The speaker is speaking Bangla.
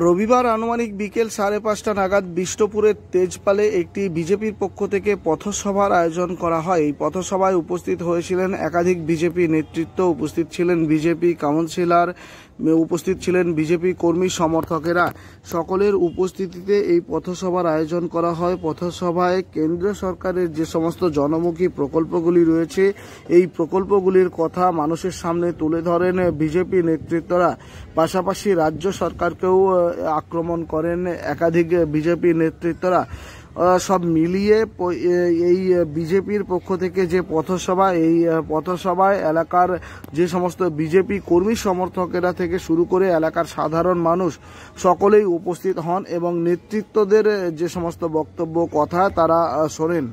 রবিবার আনুমানিক বিকেল 5:30 নাগাদ বিষ্ণুপুরের তেজপালে একটি বিজেপির পক্ষ থেকে পথসভার আয়োজন করা হয়। এই পথসভায় উপস্থিত হয়েছিলেন একাধিক বিজেপি নেতৃত্ব, উপস্থিত ছিলেন বিজেপি কাউন্সিলর, উপস্থিত ছিলেন বিজেপি কর্মী সমর্থকেরা। সকলের উপস্থিতিতে এই পথসভার আয়োজন করা হয়। পথসভায় কেন্দ্র সরকারের যে সমস্ত জনমুখী প্রকল্পগুলি রয়েছে, এই প্রকল্পগুলির কথা মানুষের সামনে তুলে ধরেন বিজেপি নেতৃত্বরা। পাশাপাশি রাজ্য সরকারকেও আক্রমণ করেন একাধিক বিজেপি নেতৃত্বরা। সব মিলিয়ে এই বিজেপির পক্ষ থেকে যে পথসভা, এই পথসভায় এলাকার যে সমস্ত বিজেপি কর্মী সমর্থকেরা থেকে শুরু করে এলাকার সাধারণ মানুষ সকলেই উপস্থিত হন এবং নেতৃত্বদের যে সমস্ত বক্তব্য কথা তারা শোনেন।